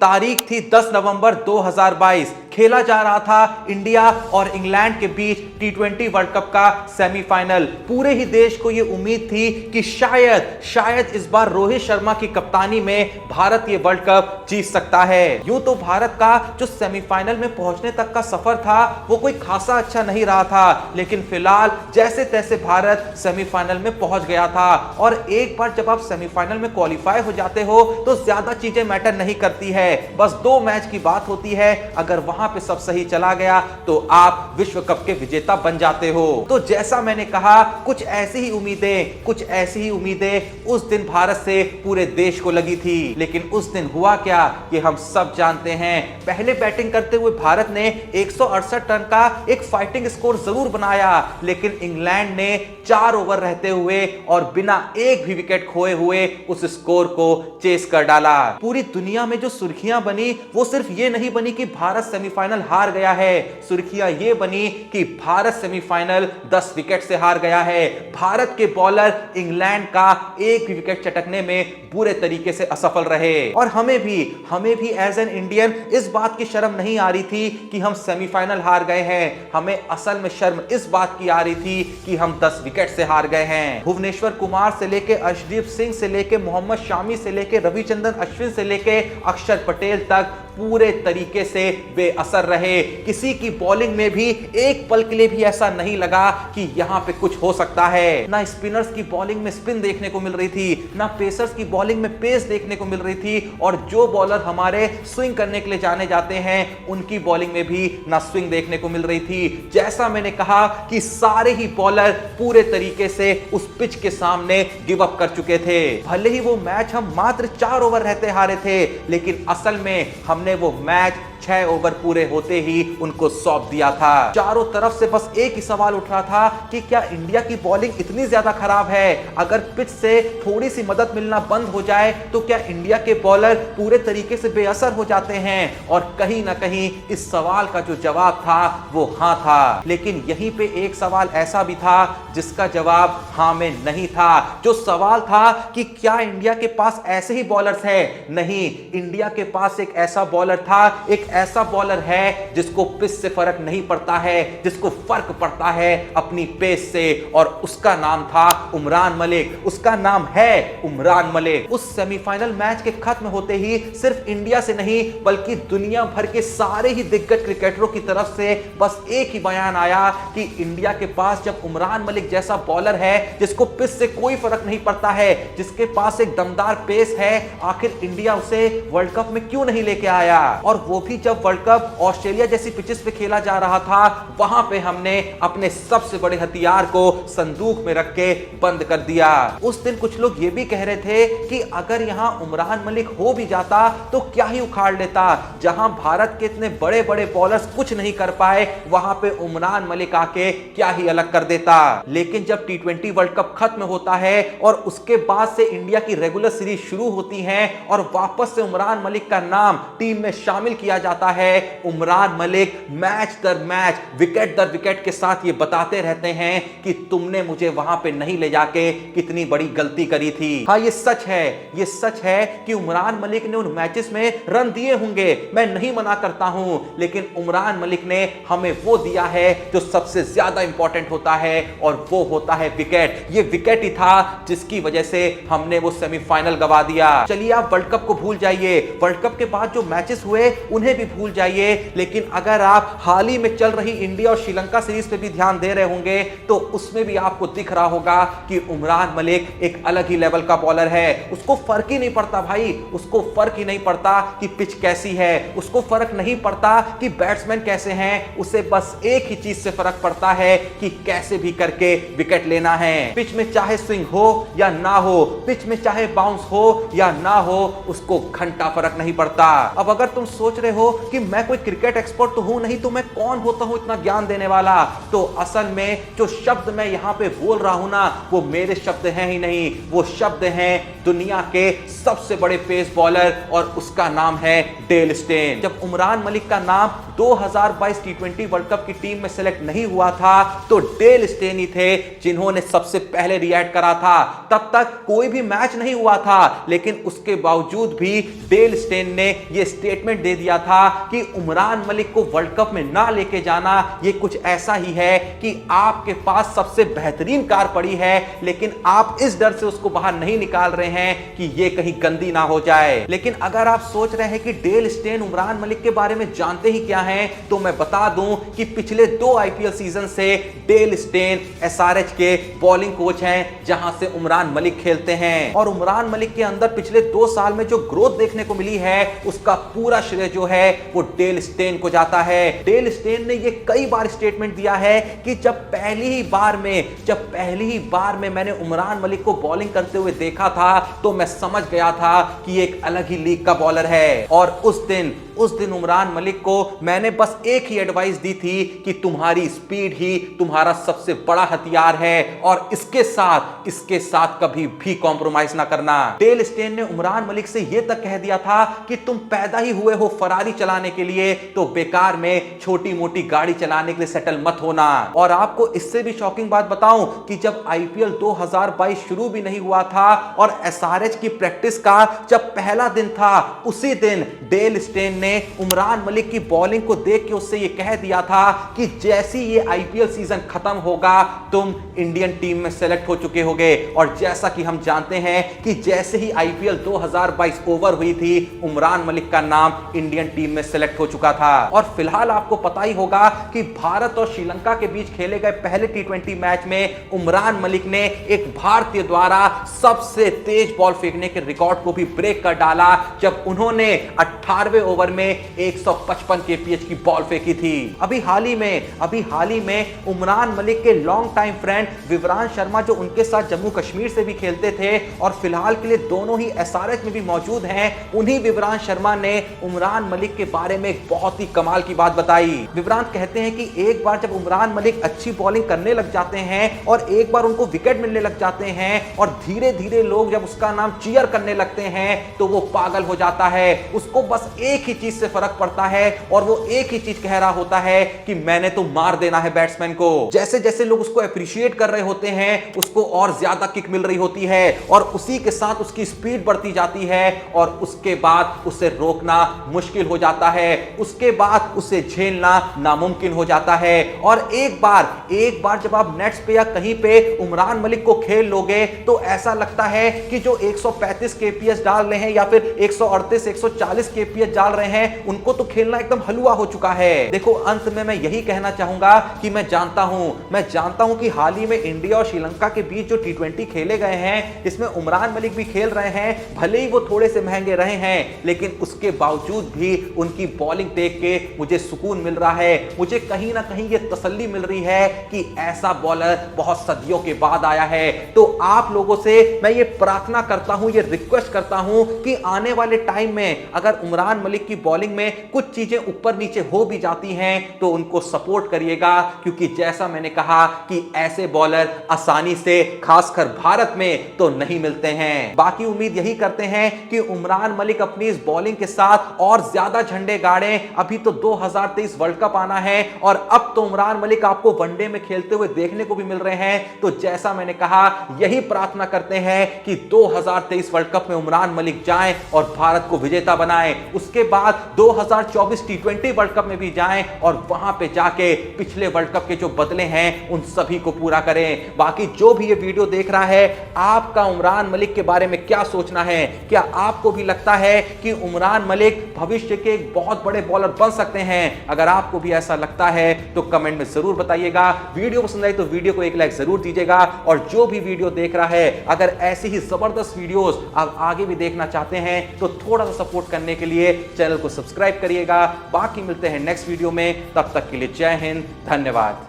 तारीख थी 10 नवंबर 2022। खेला जा रहा था इंडिया और इंग्लैंड के बीच टी20 वर्ल्ड कप का सेमीफाइनल। पूरे ही देश को यह उम्मीद थी कि शायद इस बार रोहित शर्मा की कप्तानी में भारत ये वर्ल्ड कप जीत सकता है। यूं तो भारत का जो सेमीफाइनल में पहुंचने तक का सफर था वो कोई खासा अच्छा नहीं रहा था, लेकिन फिलहाल जैसे तैसे भारत सेमीफाइनल में पहुंच गया था। और एक बार जब आप सेमीफाइनल में क्वालिफाई हो जाते हो तो ज्यादा चीजें मैटर नहीं करती है, बस 2 मैच की बात होती है। अगर वहां पे सब सही चला गया तो आप विश्व कप के विजेता बन जाते हो। तो जैसा मैंने कहा, कुछ ऐसी ही उम्मीदें उस दिन भारत से पूरे देश को लगी थी। लेकिन उस दिन हुआ क्या ये हम सब जानते हैं। पहले बैटिंग करते हुए भारत ने 168 रन का एक फाइटिंग स्कोर जरूर बनाया, लेकिन इंग्लैंड ने 4 ओवर रहते हुए और बिना एक भी विकेट खोए हुए उस स्कोर को चेस कर डाला। पूरी दुनिया में जो सुर्खियां बनी वो सिर्फ ये नहीं बनी कि भारत सेमीफाइनल हार गया है, सुर्खियां ये बनी कि भारत सेमीफाइनल 10 विकेट से हार गया है। भारत के बॉलर इंग्लैंड का एक भी विकेट चटकने में बुरे तरीके से असफल रहे। और हमें भी एज एन इंडियन इस बात की शर्म नहीं आ रही थी कि हम सेमीफाइनल हार गए हैं। हमें असल में शर्म इस बात की आ रही थी कि हम 10 विकेट से हार गए हैं। भुवनेश्वर कुमार से लेके अर्शदीप सिंह से लेके मोहम्मद शामी से लेके रविचंद्रन अश्विन से लेके अक्षर पटेल तक पूरे तरीके से बेअसर रहे। किसी की बॉलिंग में भी एक पल के लिए भी ऐसा नहीं लगा कि यहां पे कुछ हो सकता है। ना स्पिनर्स की बॉलिंग में स्पिन देखने को मिल रही थी, ना पेसर्स की बॉलिंग में पेस देखने को मिल रही थी, और जो बॉलर हमारे स्विंग करने के लिए जाने जाते हैं उनकी बॉलिंग में भी ना स्विंग देखने को मिल रही थी। जैसा मैंने कहा कि सारे ही बॉलर पूरे तरीके से उस पिच के सामने गिव अप कर चुके थे। भले ही वो मैच हम मात्र 4 ओवर रहते हारे थे, लेकिन असल में हमने वो मैच 6 ओवर पूरे होते ही उनको सौंप दिया था। चारों तरफ से बस एक ही सवाल उठ रहा था कि क्या इंडिया की बॉलिंग इतनी ज्यादा खराब है? अगर पिच से थोड़ी सी मदद मिलना बंद हो जाए तो क्या इंडिया के बॉलर पूरे तरीके से बेअसर हो जाते हैं? और कहीं ना कहीं इस सवाल का जो जवाब था वो हां था। लेकिन यहीं पे एक सवाल ऐसा भी था जिसका जवाब हां में नहीं था। जो सवाल था कि क्या इंडिया के पास ऐसे ही बॉलर्स हैं? नहीं, इंडिया के पास एक ऐसा बॉलर था, एक ऐसा बॉलर है जिसको पिच से फर्क नहीं पड़ता है, जिसको फर्क पड़ता है अपनी पेस से, और उसका नाम था उमरान मलिक। उसका नाम है उमरान मलिक। उस सेमीफाइनल मैच के खत्म होते ही सिर्फ इंडिया से नहीं बल्कि दुनिया भर के सारे ही दिग्गज क्रिकेटरों की तरफ से बस एक ही बयान आया कि इंडिया के पास जब उमरान मलिक जैसा बॉलर है जिसको पिच से कोई फर्क नहीं पड़ता है, जिसके पास एक दमदार पेस है, आखिर इंडिया उसे वर्ल्ड कप में क्यों नहीं लेके आया? और वो भी जब वर्ल्ड कप ऑस्ट्रेलिया जैसी पिचेस पे खेला जा रहा था, वहां पे हमने अपने सबसे बड़े हथियार को संदूक में रख के बंद कर दिया। उस दिन कुछ लोग ये भी कह रहे थे कि अगर यहां उमरान मलिक हो भी जाता तो क्या ही उखाड़ लेता। जहां भारत के इतने बड़े बड़े बॉलर्स कुछ नहीं कर पाए, वहां पे उमरान मलिक आके क्या ही अलग कर देता। लेकिन जब टी20 वर्ल्ड कप खत्म होता है और उसके बाद से इंडिया की रेगुलर सीरीज शुरू होती है और वापस से उमरान मलिक का नाम टीम में शामिल किया जाता है, उमरान मलिक मैच दर मैच, विकेट दर विकेट के साथ ये बताते रहते हैं कि तुमने मुझे वहां पे नहीं ले जाके कितनी बड़ी गलती करी थी। हाँ, ये सच है कि उमरान मलिक ने उन मैचेस में रन दिए होंगे, मैं नहीं मना करता हूं, लेकिन उमरान मलिक ने हमें वो दिया है जो सबसे ज्यादा इंपॉर्टेंट होता है, और वो होता है विकेट। ये विकेट ही था जिसकी वजह से हमने वो सेमीफाइनल गवा दिया। चलिए आप वर्ल्ड कप को भूल जाइए, वर्ल्ड कप के बाद जो मैचेस हुए उन्हें भी भूल जाइए, लेकिन अगर आप हाल ही में चल रही इंडिया और श्रीलंका सीरीज पे भी ध्यान दे रहे होंगे तो उसमें भी आपको दिख रहा होगा कि उमरान मलिक एक अलग ही लेवल का बॉलर है। उसको फर्क ही नहीं पड़ता भाई, उसको फर्क ही नहीं पड़ता कि पिच कैसी है, उसको फर्क नहीं पड़ता कि बैट्समैन कैसे हैं, उसे बस एक ही चीज से फर्क पड़ता है कि कैसे भी करके विकेट लेना है। पिच में चाहे स्विंग हो या ना हो, पिच में चाहे बाउंस हो या ना हो, उसको घंटा फर्क नहीं पड़ता। अब अगर तुम सोच रहे हो कि मैं कोई क्रिकेट एक्सपर्ट तो हूं नहीं, तो मैं कौन होता हूं इतना ज्ञान देने वाला, तो असल में जो शब्द मैं यहां पे बोल रहा हूं ना, वो मेरे शब्द हैं ही नहीं, वो शब्द हैं दुनिया के सबसे बड़े पेस बॉलर, और उसका नाम है डेल स्टेन। जब उमरान मलिक का नाम 2022 टी20 वर्ल्ड कप की टीम में सेलेक्ट नहीं हुआ था तो डेल स्टेन ही थे जिन्होंने सबसे पहले रिएक्ट करा था। तब तक कोई भी मैच नहीं हुआ था, लेकिन उसके बावजूद भी डेल स्टेन ने यह स्टेटमेंट दे दिया था कि उमरान मलिक को वर्ल्ड कप में ना लेके जाना ये कुछ ऐसा ही है कि आपके पास सबसे बेहतरीन कार पड़ी है, लेकिन आप इस डर से उसको बाहर नहीं निकाल रहे हैं कि ये कहीं गंदी ना हो जाए। लेकिन अगर आप सोच रहे हैं कि डेल स्टेन उमरान मलिक के बारे में जानते ही क्या हैं, तो मैं बता दूं कि पिछले 2 आईपीएल सीजन से डेल स्टेन एसआरएच के बॉलिंग कोच हैं, जहां से उमरान मलिक खेलते हैं। और उमरान मलिक के अंदर पिछले 2 साल में जो ग्रोथ देखने को मिली है, उसका पूरा श्रेय जो है वो डेल स्टेन को जाता है। डेल स्टेन ने ये कई बार स्टेटमेंट दिया है कि जब पहली ही बार में मैंने उमरान मलिक को बॉलिंग करते हुए देखा था, तो मैं समझ गया था कि ये एक अलग ही लीग का बॉलर है। और उस दिन उमरान मलिक को मैंने बस एक ही एडवाइस दी थी कि तुम्हारी स्पीड ही तुम्हारा सबसे बड़ा हथियार है और इसके साथ कभी भी कॉम्प्रोमाइज ना करना। डेल स्टेन ने उमरान मलिक से यह तक कह दिया था कि तुम पैदा ही हुए हो फरारी चलाने के लिए, तो बेकार में छोटी मोटी गाड़ी चलाने के लिए सेटल मत होना। और आपको इससे भी शॉकिंग बात बताऊं कि जब आईपीएल 2022 शुरू भी नहीं हुआ था और एसआरएच की प्रैक्टिस का जब पहला दिन था, उसी दिन डेल स्टेन ने उमरान मलिक की बॉलिंग को देख के उससे यह कह दिया था कि जैसी ये आईपीएल सीजन खत्म होगा तुम इंडियन टीम में सेलेक्ट हो चुके होगे। और जैसा कि हम जानते हैं कि जैसे ही आईपीएल 2022 ओवर हुई थी, उमरान मलिक का नाम इंडियन टीम में सेलेक्ट हो चुका था। और फिलहाल आपको पता ही होगा कि भारत और श्रीलंका के बीच खेले गए पहले टी20 मैच में उमरान मलिक ने एक भारतीय द्वारा सबसे तेज बॉल फेंकने के रिकॉर्ड को भी ब्रेक कर डाला, जब उन्होंने 18वें ओवर में 155 केपीएच की बॉल फेंकी थी। अभी हाल ही में उमरान मलिक के लॉन्ग टाइम फ्रेंड विवरांश शर्मा, जो उनके साथ जम्मू कश्मीर से भी खेलते थे और फिलहाल के लिए दोनों ही एसआरएच में भी मौजूद हैं, उन्हीं विवरांश शर्मा ने उमरान मलिक के बारे में एक बहुत ही कमाल की बात बताई। विवरांश कहते हैं कि एक बार जब उमरान मलिक अच्छी बॉलिंग करने लग जाते हैं और एक बार उनको विकेट मिलने लग जाते हैं और धीरे धीरे लोग जब उसका नाम चीयर करने लगते हैं, तो वो पागल हो जाता है। उसको बस एक ही चीज से फर्क पड़ता है और वो एक ही चीज कह रहा होता है कि मैंने तो मार देना है बैट्समैन को। जैसे जैसे लोग उसको अप्रिशिएट कर रहे होते हैं, उसको और ज्यादा किक मिल रही होती है और उसी के साथ उसकी स्पीड बढ़ती जाती है और उसके बाद उसे रोकना मुश्किल हो जाता है, उसके बाद उसे झेलना नामुमकिन हो जाता है। और एक बार जब आप नेट्स पे या कहीं पे उमरान मलिक को खेल लोगे, तो ऐसा लगता है कि जो 135 केपीएस डाल रहे हैं या फिर 138 140 केपीएस डाल रहे हैं, उनको तो खेलना एकदम हलवा हो चुका है। देखो, अंत में मैं यही कहना चाहूंगा कि मैं जानता हूं कि हाल ही में इंडिया और श्रीलंका के बीच जो टी20 खेले गए हैं, इसमें उमरान मलिक भी खेल रहे हैं। भले ही वो थोड़े से महंगे रहे हैं, लेकिन उसके बावजूद भी उनकी बॉलिंग देख के मुझे सुकून मिल रहा है। मुझे कहीं ना कहीं ये तसल्ली मिल रही है कि ऐसा बॉलर बहुत सदियों के बाद आया है। तो आप लोगों से मैं ये प्रार्थना करता हूं, ये रिक्वेस्ट करता हूं कि आने वाले टाइम में अगर उमरान मलिक की बॉलिंग में कुछ चीजें ऊपर नीचे हो भी जाती हैं, तो उनको सपोर्ट करिएगा, क्योंकि जैसा मैंने कहा कि ऐसे बॉलर आसानी से खासकर भारत में तो नहीं मिलते हैं। बाकी उम्मीद यही करते हैं कि उमरान मलिक अपनी इस बॉलिंग के साथ और ज्यादा झंडे गाड़े। अभी तो 2023 वर्ल्ड कप आना है और अब तो उमरान मलिक आपको वनडे में खेलते हुए देखने को भी मिल रहे हैं। तो जैसा मैंने कहा, यही प्रार्थना करते हैं कि 2023 वर्ल्ड कप में उमरान मलिक जाएं और भारत को विजेता बनाएं। उसके बाद 2024 टी20 वर्ल्ड कप में भी जाएं और वहां पे जाके पिछले वर्ल्ड कप के जो बदले हैं उन सभी को पूरा करें। बाकी जो भी ये वीडियो देख रहा है, आपका उमरान मलिक के बारे में क्या सोचना है? क्या आपको भी लगता है कि उमरान मलिक भविष्य के एक बहुत बड़े बॉलर बन सकते हैं? अगर आपको भी ऐसा लगता है तो कमेंट में जरूर बताइएगा। वीडियो पसंद आई तो वीडियो को एक लाइक जरूर दीजिएगा। और जो भी वीडियो देख रहा है, अगर ऐसी ही जबरदस्त वीडियोस आप आगे भी देखना चाहते हैं, तो थोड़ा सा सपोर्ट करने के लिए चैनल को सब्सक्राइब करिएगा। बाकी मिलते हैं नेक्स्ट वीडियो में, तब तक के लिए जय हिंद, धन्यवाद।